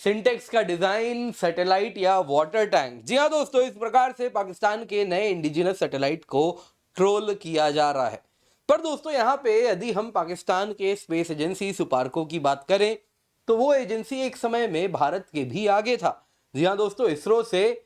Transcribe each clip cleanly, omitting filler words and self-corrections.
Syntax का design, satellite या water tank. जी हाँ दोस्तों, इस प्रकार से पाकिस्तान के नए इंडिजिनस सैटेलाइट को ट्रोल किया जा रहा है। पर दोस्तों यहाँ पे यदि हम पाकिस्तान के स्पेस एजेंसी सुपार्को की बात करें तो वो एजेंसी एक समय में भारत के भी आगे था। जी हाँ दोस्तों, इसरो से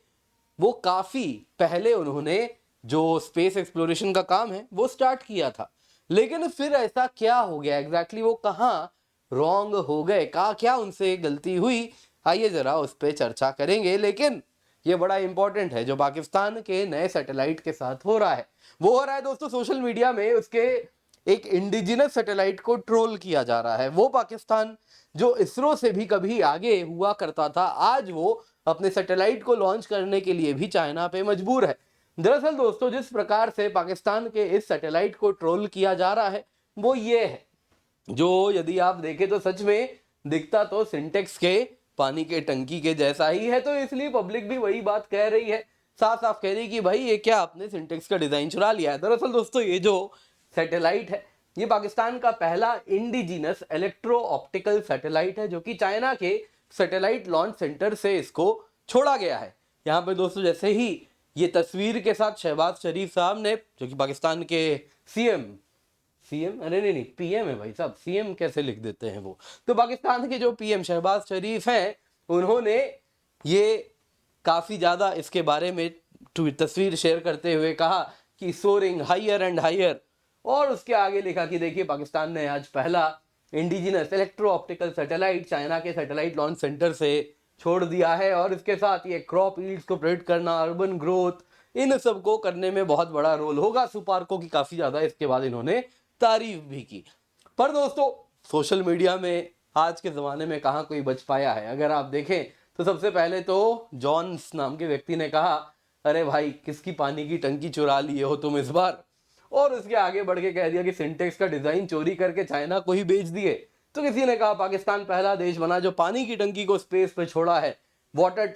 वो काफी पहले उन्होंने जो स्पेस एक्सप्लोरेशन का काम है वो स्टार्ट किया था। लेकिन फिर ऐसा क्या हो गया एग्जैक्टली, वो कहाँ रॉन्ग हो गए, कहा क्या उनसे गलती हुई, आइए जरा उस पर चर्चा करेंगे। लेकिन ये बड़ा इंपॉर्टेंट है जो पाकिस्तान के नए सैटेलाइट के साथ हो रहा है। वो हो रहा है दोस्तों सोशल मीडिया में, उसके एक इंडिजिनस सैटेलाइट को ट्रोल किया जा रहा है। वो पाकिस्तान जो इसरो से भी कभी आगे हुआ करता था, आज वो अपने सैटेलाइट को लॉन्च करने के लिए भी चाइना पे मजबूर है। दरअसल दोस्तों, जिस प्रकार से पाकिस्तान के इस सैटेलाइट को ट्रोल किया जा रहा है वो ये है, जो यदि आप देखें तो सच में दिखता तो सिंटेक्स के पानी के टंकी के जैसा ही है। तो इसलिए पब्लिक भी वही बात कह रही है, साफ साफ कह रही है कि भाई ये क्या आपने सिंटेक्स का डिजाइन चुरा लिया है। दरअसल दोस्तों ये जो सैटेलाइट है ये पाकिस्तान का पहला इंडिजिनस इलेक्ट्रो ऑप्टिकल सैटेलाइट है, जो कि चाइना के सैटेलाइट लॉन्च सेंटर से इसको छोड़ा गया है। यहाँ पे दोस्तों जैसे ही ये तस्वीर के साथ शहबाज शरीफ साहब ने, जो कि पाकिस्तान के सीएम अरे नहीं पीएम है भाई साहब, सीएम कैसे लिख देते हैं वो, तो पाकिस्तान के जो पीएम शहबाज शरीफ हैं उन्होंने ये काफी ज्यादा इसके बारे में तस्वीर शेयर करते हुए कहा कि सोरिंग हायर एंड हायर, और उसके आगे लिखा कि देखिए पाकिस्तान ने आज पहला indigenous electro optical satellite China के सैटेलाइट लॉन्च सेंटर से छोड़ दिया है, और इसके साथ ये क्रॉप यील्ड्स को प्रेडिक्ट करना, अर्बन ग्रोथ, इन सब को करने में बहुत बड़ा रोल होगा। सुपार्को की काफी ज्यादा इसके बाद इन्होंने तारीफ भी की। पर दोस्तों सोशल मीडिया में आज के ज़माने में कहाँ कोई बच पाया है। अगर आप देखें तो सबसे पहले तो जॉन्स नाम के व्यक्ति ने कहा, अरे भाई किसकी पानी की टंकी चुरा लिए हो तुम इस बार, और उसके आगे बढ़ के कह दिया कि सिंटेक्स का डिज़ाइन चोरी करके चाइना को ही बेच दिए। तो किसी ने कहा पाकिस्तान पहला देश बना जो पानी की टंकी को स्पेस पे छोड़ा है, water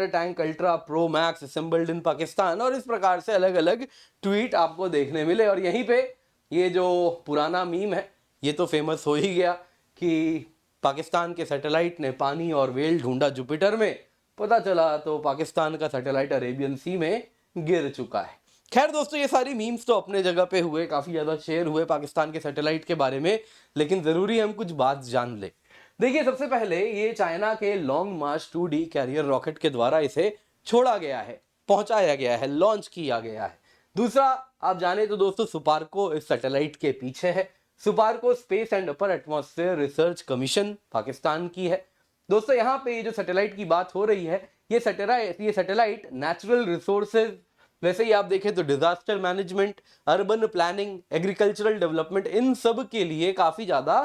tank ultra pro max assembled in Pakistan, और इस प्रकार से अलग अलग ट्वीट आपको देखने मिले। और यहीं पे ये जो पुराना मीम है ये तो फेमस हो ही गया कि पाकिस्तान के सैटेलाइट ने पानी और वेल ढूंढा जुपिटर में, पता चला तो पाकिस्तान का सैटेलाइट अरेबियन सी में गिर चुका है। खैर दोस्तों, ये सारी मीम्स तो अपने जगह पे हुए, काफ़ी ज़्यादा शेयर हुए पाकिस्तान के सैटेलाइट के बारे में, लेकिन ज़रूरी हम कुछ बात जान ले। देखिए सबसे पहले ये चाइना के लॉन्ग मार्च 2D कैरियर रॉकेट के द्वारा इसे छोड़ा गया है, पहुंचाया गया है, लॉन्च किया गया है। दूसरा आप जाने तो दोस्तों सुपार्को इस सैटेलाइट के पीछे है। SUPARCO space and upper atmosphere research commission Pakistan की है। दोस्तों यहाँ पे ये जो सैटेलाइट की बात हो रही है, ये सैटेलाइट नेचुरल रिसोर्सेज, वैसे ही आप देखें तो disaster management, urban planning, agricultural development, इन सब के लिए काफी ज्यादा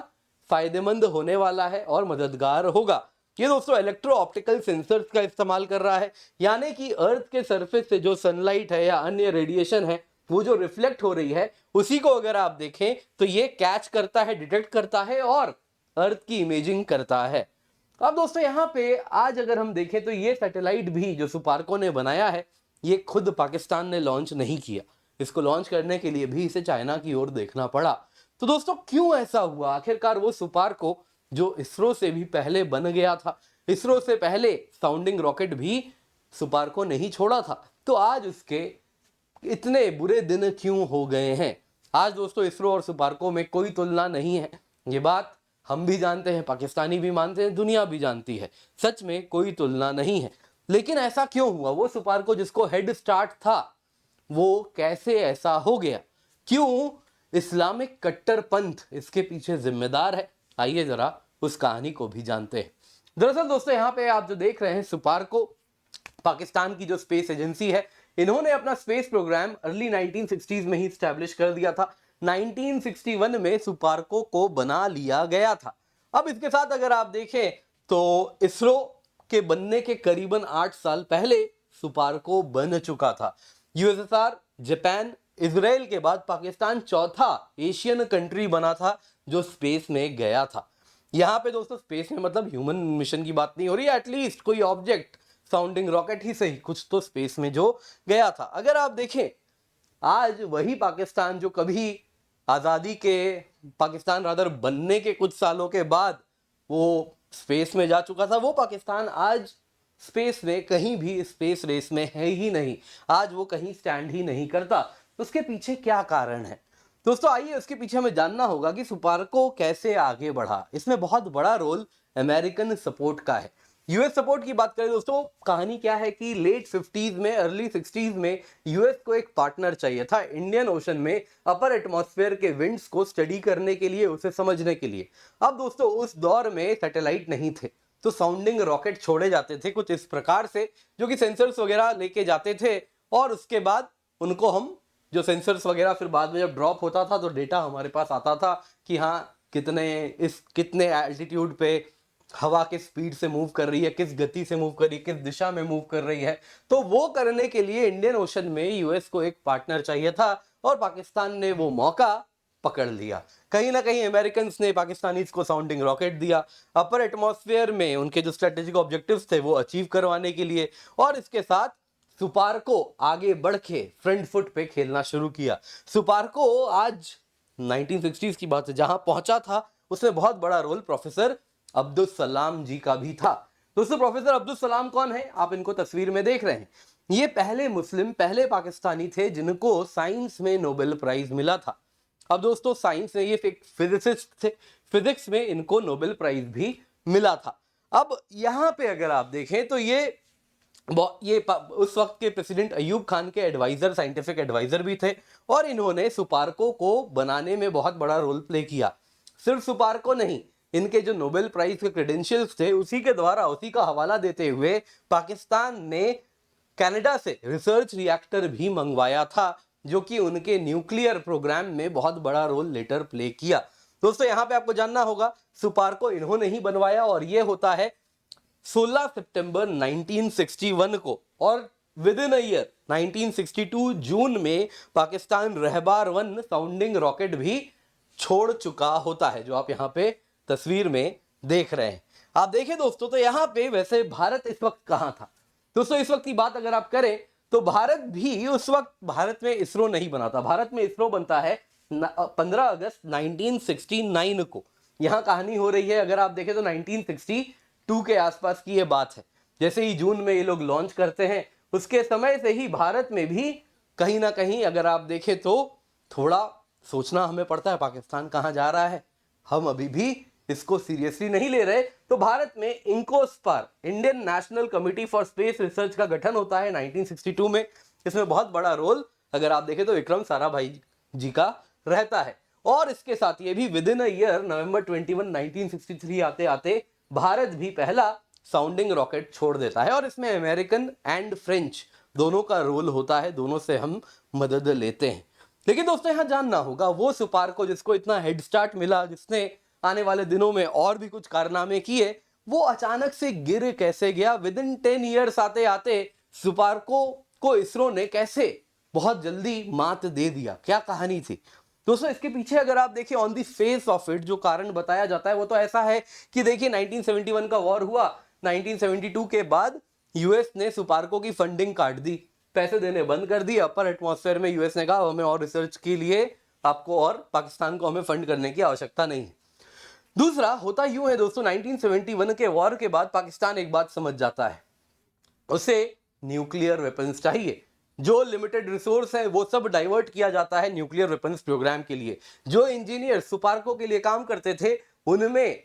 फायदेमंद होने वाला है और मददगार होगा। ये दोस्तों इलेक्ट्रो ऑप्टिकल सेंसर्स का इस्तेमाल कर रहा है, यानी कि अर्थ के सरफेस से जो सनलाइट है या अन्य रेडिएशन है वो जो रिफ्लेक्ट हो रही है उसी को अगर आप देखें तो ये कैच करता है, डिटेक्ट करता है और अर्थ की इमेजिंग करता है। अब दोस्तों यहाँ पे आज अगर हम देखें तो ये सैटेलाइट भी जो सुपार्को ने बनाया है ये खुद पाकिस्तान ने लॉन्च नहीं किया, इसको लॉन्च करने के लिए भी इसे चाइना की ओर देखना पड़ा। तो दोस्तों क्यों ऐसा हुआ, आखिरकार वो सुपार्को जो इसरो से भी पहले बन गया था, इसरो से पहले साउंडिंग रॉकेट भी सुपार्को नहीं छोड़ा था, तो आज उसके इतने बुरे दिन क्यों हो गए हैं। आज दोस्तों इसरो और सुपार्को में कोई तुलना नहीं है, ये बात हम भी जानते हैं, पाकिस्तानी भी मानते हैं, दुनिया भी जानती है, सच में कोई तुलना नहीं है। लेकिन ऐसा क्यों हुआ, वो सुपार्को जिसको हेड स्टार्ट था वो कैसे ऐसा हो गया, क्यों इस्लामिक कट्टरपंथ इसके पीछे जिम्मेदार है, आइए जरा उस कहानी को भी जानते हैं। दरअसल दोस्तों यहाँ पे आप जो देख रहे हैं सुपार्को पाकिस्तान की जो स्पेस एजेंसी है, इन्होंने अपना स्पेस प्रोग्राम अर्ली 1960s में ही स्टैब्लिश कर दिया था। 1961 में सुपार्को को बना लिया गया था। अब इसके साथ अगर आप देखें तो इसरो के बनने के करीबन 8 साल पहले सुपार्को बन चुका था। यूएसएसआर, जापान, इजराइल के बाद पाकिस्तान चौथा एशियन कंट्री बना था जो स्पेस में गया था। यहाँ पे दोस्तों स्पेस में मतलब ह्यूमन मिशन की बात नहीं हो रही है, एटलीस्ट कोई ऑब्जेक्ट, साउंडिंग रॉकेट ही सही, कुछ तो स्पेस में जो गया था। अगर आप देखें आज वही पाकिस्तान जो कभी आज़ादी के, पाकिस्तान रादर बनने के कुछ सालों के बाद वो स्पेस में जा चुका था, वो पाकिस्तान आज स्पेस में कहीं भी स्पेस रेस में है ही नहीं, आज वो कहीं स्टैंड ही नहीं करता। तो उसके पीछे क्या कारण है दोस्तों, आइए उसके पीछे हमें जानना होगा कि सुपार्को कैसे आगे बढ़ा। इसमें बहुत बड़ा रोल अमेरिकन सपोर्ट का है। यूएस सपोर्ट की बात करें दोस्तों, कहानी क्या है कि लेट 50s में अर्ली 60s में यूएस को एक पार्टनर चाहिए था इंडियन ओशन में अपर एटमॉस्फेयर के विंड्स को स्टडी करने के लिए, उसे समझने के लिए। अब दोस्तों उस दौर में सैटेलाइट नहीं थे, तो साउंडिंग रॉकेट छोड़े जाते थे कुछ इस प्रकार से, जो कि सेंसर्स वगैरह लेके जाते थे, और उसके बाद उनको हम जो सेंसर्स वगैरह फिर बाद में जब ड्रॉप होता था तो डेटा हमारे पास आता था कि हाँ कितने एल्टीट्यूड पे हवा किस स्पीड से मूव कर रही है, किस गति से मूव कर रही है, किस दिशा में मूव कर रही है। तो वो करने के लिए इंडियन ओशन में यूएस को एक पार्टनर चाहिए था, और पाकिस्तान ने वो मौका पकड़ लिया। कहीं ना कहीं अमेरिकन ने पाकिस्तानीज को साउंडिंग रॉकेट दिया अपर एटमॉस्फेयर में उनके जो स्ट्रेटेजिक ऑब्जेक्टिव्स थे वो अचीव करवाने के लिए, और इसके साथ सुपार्को आगे बढ़ के फ्रंट फुट पे खेलना शुरू किया। सुपार्को आज 1960s की बात है, जहां पहुंचा था उसमें बहुत बड़ा रोल प्रोफेसर अब्दुल सलाम जी का भी था। दोस्तों प्रोफेसर अब्दुल सलाम कौन है, आप इनको तस्वीर में देख रहे हैं। ये पहले मुस्लिम, पहले पाकिस्तानी थे जिनको साइंस में नोबेल प्राइज मिला था। अब दोस्तों साइंस में ये फिजिसिस्ट थे, फिजिक्स में इनको नोबेल प्राइज भी मिला था। अब यहां पे अगर आप देखें तो ये उस वक्त के प्रेसिडेंट अयूब खान के एडवाइजर, साइंटिफिक एडवाइजर भी थे, और इन्होंने सुपार्को को बनाने में बहुत बड़ा रोल प्ले किया। सिर्फ सुपार्को नहीं, इनके जो नोबेल प्राइज के क्रेडेंशियल्स थे उसी के द्वारा, उसी का हवाला देते हुए पाकिस्तान ने कनाडा से रिसर्च रिएक्टर भी मंगवाया था, जो कि उनके न्यूक्लियर प्रोग्राम में बहुत बड़ा रोल लेटर प्ले किया। दोस्तों यहां पे आपको जानना होगा सुपार्को इन्होंने ही बनवाया, और ये होता है 16 सितंबर 1961 को, और विद इन अ ईयर 1962 जून में पाकिस्तान रहबार 1 साउंडिंग रॉकेट भी छोड़ चुका होता है, जो आप यहाँ पे तस्वीर में देख रहे हैं। आप देखें दोस्तों तो यहाँ पे वैसे भारत इस वक्त कहाँ था। दोस्तों इस वक्त की बात अगर आप करें तो भारत भी उस वक्त, भारत में इसरो नहीं बना था। भारत में इसरो बनता है 15 अगस्त 1969 को। यहाँ कहानी हो रही है अगर आप देखें तो 1962 के आसपास की ये बात है। जैसे ही जून में ये लोग लॉन्च करते हैं, उसके समय से ही भारत में भी कहीं ना कहीं अगर आप देखें तो थोड़ा सोचना हमें पड़ता है, पाकिस्तान कहाँ जा रहा है, हम अभी भी इसको सीरियसली नहीं ले रहे। तो भारत में INCOSPAR, Indian National Committee for Space Research का गठन होता है 1962 में। इसमें बहुत बड़ा रोल अगर आप देखें तो विक्रम साराभाई जी का रहता है, और इसके साथ ये भी विद इन अ ईयर नवंबर 21 1963 आते आते भारत भी पहला साउंडिंग रॉकेट छोड़ देता है, और इसमें अमेरिकन एंड फ्रेंच दोनों का रोल होता है, दोनों से हम मदद लेते हैं। लेकिन दोस्तों यहाँ जानना होगा वो सुपार्को जिसको इतना हेड स्टार्ट मिला, जिसने आने वाले दिनों में और भी कुछ कारनामे किए, वो अचानक से गिर कैसे गया। विद इन 10 ईयर्स आते आते सुपार्को को इसरो ने कैसे बहुत जल्दी मात दे दिया, क्या कहानी थी दोस्तों इसके पीछे अगर आप देखिए on the face of it जो कारण बताया जाता है वो तो ऐसा है कि देखिए 1971 का वॉर हुआ, 1972 के बाद यूएस ने सुपार्को की फंडिंग काट दी, पैसे देने बंद कर दिए अपर एटमॉस्फेयर में। यूएस ने कहा हमें और रिसर्च के लिए आपको और पाकिस्तान को हमें फंड करने की आवश्यकता नहीं है। दूसरा होता यूं है दोस्तों, 1971 के वॉर के बाद पाकिस्तान एक बात समझ जाता है, उसे न्यूक्लियर वेपन्स चाहिए। जो लिमिटेड रिसोर्स है वो सब डाइवर्ट किया जाता है न्यूक्लियर वेपन्स प्रोग्राम के लिए। जो इंजीनियर सुपार्को के लिए काम करते थे उनमें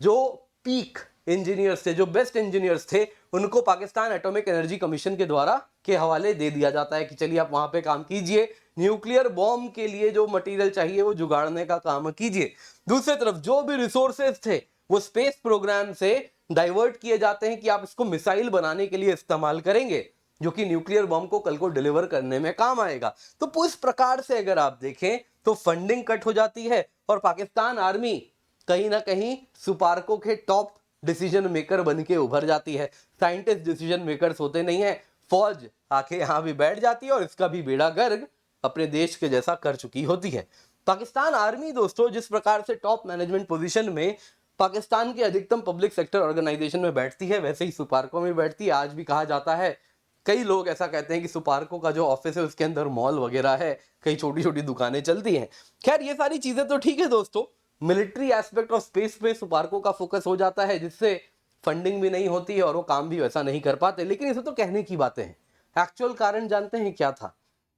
जो पीक इंजीनियर्स थे, जो बेस्ट इंजीनियर्स थे, उनको पाकिस्तान एटॉमिक एनर्जी कमीशन के द्वारा के हवाले दे दिया जाता है कि चलिए आप वहां पे काम कीजिए, न्यूक्लियर बॉम्ब के लिए जो मटेरियल चाहिए वो जुगाड़ने का काम कीजिए। दूसरी तरफ जो भी रिसोर्सेज थे वो स्पेस प्रोग्राम से डाइवर्ट किए जाते हैं कि आप इसको मिसाइल बनाने के लिए इस्तेमाल करेंगे, जो कि न्यूक्लियर बम को कल को डिलीवर करने में काम आएगा। तो इस प्रकार से अगर आप देखें तो फंडिंग कट हो जाती है और पाकिस्तान आर्मी कहीं ना कहीं सुपार्को के टॉप डिसीजन मेकर बन के उभर जाती है। साइंटिस्ट डिसीजन मेकर्स होते नहीं है, फौज आके यहां भी बैठ जाती है और इसका भी बेड़ा गर्क अपने देश के जैसा कर चुकी होती है। पाकिस्तान आर्मी दोस्तों जिस प्रकार से टॉप मैनेजमेंट पोजीशन में पाकिस्तान के अधिकतम पब्लिक सेक्टर ऑर्गेनाइजेशन में बैठती है, वैसे ही सुपार्को में बैठती है। आज भी कहा जाता है, कई लोग ऐसा कहते हैं कि सुपार्को का जो ऑफिस है उसके अंदर मॉल वगैरह है, कई छोटी छोटी दुकानें चलती हैं। खैर ये सारी चीजें तो ठीक है दोस्तों, मिलिट्री एस्पेक्ट ऑफ स्पेस पे सुपार्को का फोकस हो जाता है, जिससे फंडिंग भी नहीं होती है और वो काम भी वैसा नहीं कर पाते। लेकिन इसे तो कहने की बातें हैं, एक्चुअल कारण जानते हैं क्या था?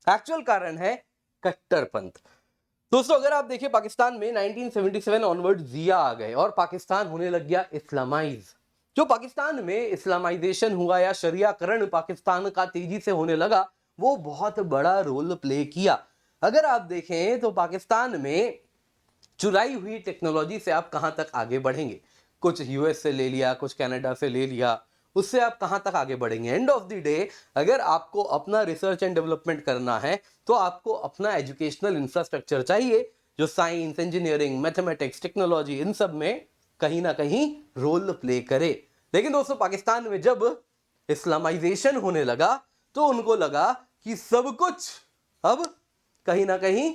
एक्चुअल कारण है कट्टरपंथ। दोस्तों अगर आप देखिए पाकिस्तान में 1977 ऑनवर्ड जिया आ गए और पाकिस्तान होने लग गया इस्लामाइज। जो पाकिस्तान में इस्लामाइजेशन हुआ या शरियाकरण पाकिस्तान का तेजी से होने लगा, वो बहुत बड़ा रोल प्ले किया। अगर आप देखें तो पाकिस्तान में चुराई हुई टेक्नोलॉजी से आप कहां तक आगे बढ़ेंगे? कुछ यूएस से ले लिया, कुछ कनाडा से ले लिया, उससे आप कहां तक आगे बढ़ेंगे? एंड ऑफ द डे अगर आपको अपना रिसर्च एंड डेवलपमेंट करना है तो आपको अपना एजुकेशनल इंफ्रास्ट्रक्चर चाहिए, जो science, engineering, mathematics, technology in सब में कहीं ना कहीं रोल प्ले करे। लेकिन दोस्तों पाकिस्तान में जब इस्लामाइजेशन होने लगा तो उनको लगा कि सब कुछ अब कहीं ना कहीं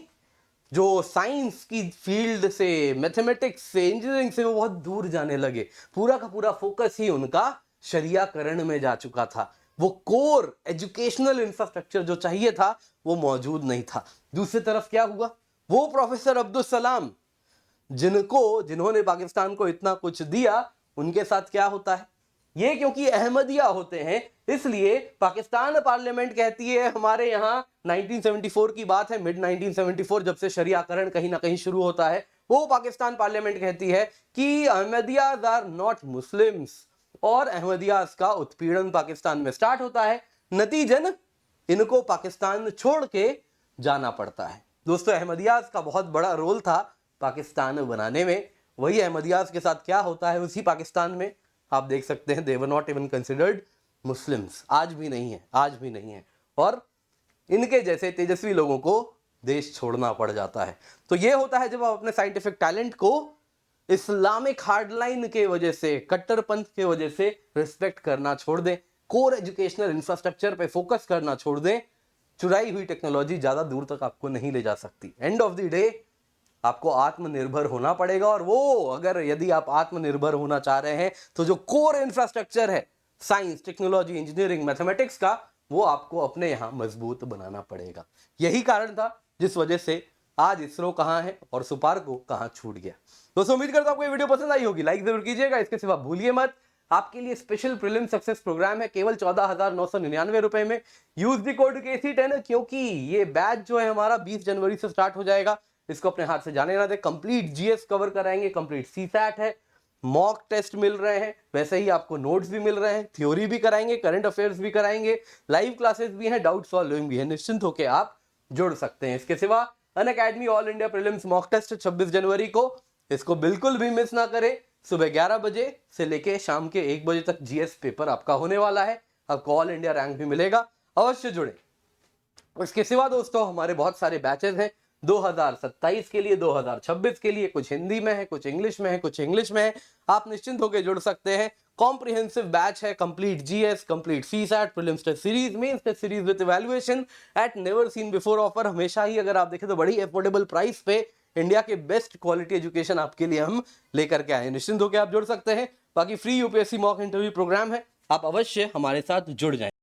जो साइंस की फील्ड से, मैथमेटिक्स से, इंजीनियरिंग से वो बहुत दूर जाने लगे। पूरा का पूरा फोकस ही उनका शरियाकरण में जा चुका था। वो कोर एजुकेशनल इंफ्रास्ट्रक्चर जो चाहिए था वो मौजूद नहीं था। दूसरी तरफ क्या हुआ? वो प्रोफेसर अब्दुल सलाम जिन्होंने पाकिस्तान को इतना कुछ दिया, उनके साथ क्या होता है? ये क्योंकि अहमदिया होते हैं इसलिए पाकिस्तान पार्लियामेंट कहती है, हमारे यहाँ 1974 की बात है, मिड 1974 जब से शरियाकरण कहीं ना कहीं शुरू होता है, वो पाकिस्तान पार्लियामेंट कहती है कि अहमदियाज आर नॉट मुस्लिम्स, और अहमदियाज का उत्पीड़न पाकिस्तान में स्टार्ट होता है। नतीजन इनको पाकिस्तान छोड़ के जाना पड़ता है। दोस्तों अहमदियाज का बहुत बड़ा रोल था पाकिस्तान बनाने में। वही अहमदियाज के साथ क्या होता है उसी पाकिस्तान में, आप देख सकते हैं, they were not even considered Muslims. आज भी नहीं है, आज भी नहीं है। और इनके जैसे तेजस्वी लोगों को देश छोड़ना पड़ जाता है। तो ये होता है जब आप अपने साइंटिफिक टैलेंट को इस्लामिक हार्डलाइन के वजह से, कट्टरपंथ के वजह से रिस्पेक्ट करना छोड़ दें, कोर एजुकेशनल इंफ्रास्ट्रक्चर पे फोकस करना छोड़ दें। चुराई हुई टेक्नोलॉजी ज्यादा दूर तक आपको नहीं ले जा सकती। एंड ऑफ द डे आपको आत्मनिर्भर होना पड़ेगा। और वो अगर यदि आप आत्मनिर्भर होना चाह रहे हैं तो जो कोर इंफ्रास्ट्रक्चर है साइंस, टेक्नोलॉजी, इंजीनियरिंग, मैथमेटिक्स का, वो आपको अपने यहां मजबूत बनाना पड़ेगा। यही कारण था जिस वजह से आज इसरो कहां है और सुपार्को कहां छूट गया। दोस्तों उम्मीद करता हूं आपको ये वीडियो पसंद आई होगी, लाइक जरूर कीजिएगा। इसके सिवा भूलिए मत, आपके लिए स्पेशल प्रीलिम सक्सेस प्रोग्राम है केवल 14,999 रुपए में। यूज द कोड KC10 क्योंकि ये बैच जो है हमारा 20 जनवरी से स्टार्ट हो जाएगा। इसको अपने हाथ से जाने ना दे। कंप्लीट जीएस कवर कराएंगे, कंप्लीट सीसैट है, मॉक टेस्ट मिल रहे हैं, वैसे ही आपको नोट्स भी मिल रहे हैं, थ्योरी भी कराएंगे, करंट अफेयर्स भी कराएंगे, लाइव क्लासेस भी हैं, डाउट सॉल्विंग भी है। निश्चिंत होकर आप जुड़ सकते हैं। इसके सिवा Unacademy all India prelims mock test 26 जनवरी को, इसको बिल्कुल भी मिस ना करें। सुबह 11 बजे से लेके शाम के 1 बजे तक जीएस पेपर आपका होने वाला है। आपको ऑल इंडिया रैंक भी मिलेगा, अवश्य जुड़े। इसके सिवा दोस्तों हमारे बहुत सारे बैचेस हैं 2027 के लिए, 2026 के लिए। कुछ हिंदी में है, कुछ इंग्लिश में है, कुछ इंग्लिश में है। आप निश्चिंत होकर जुड़ सकते हैं। कॉम्प्रिहेंसिव बैच है, complete GS, complete CSAT, prelims test series, mains test series with evaluation at never seen before offer. हमेशा ही अगर आप देखें तो बड़ी अफोर्डेबल प्राइस पे इंडिया के बेस्ट क्वालिटी एजुकेशन आपके लिए हम लेकर के आए। निश्चिंत होकर आप जुड़ सकते हैं। बाकी free UPSC mock interview program है, आप अवश्य हमारे साथ जुड़ जाएं।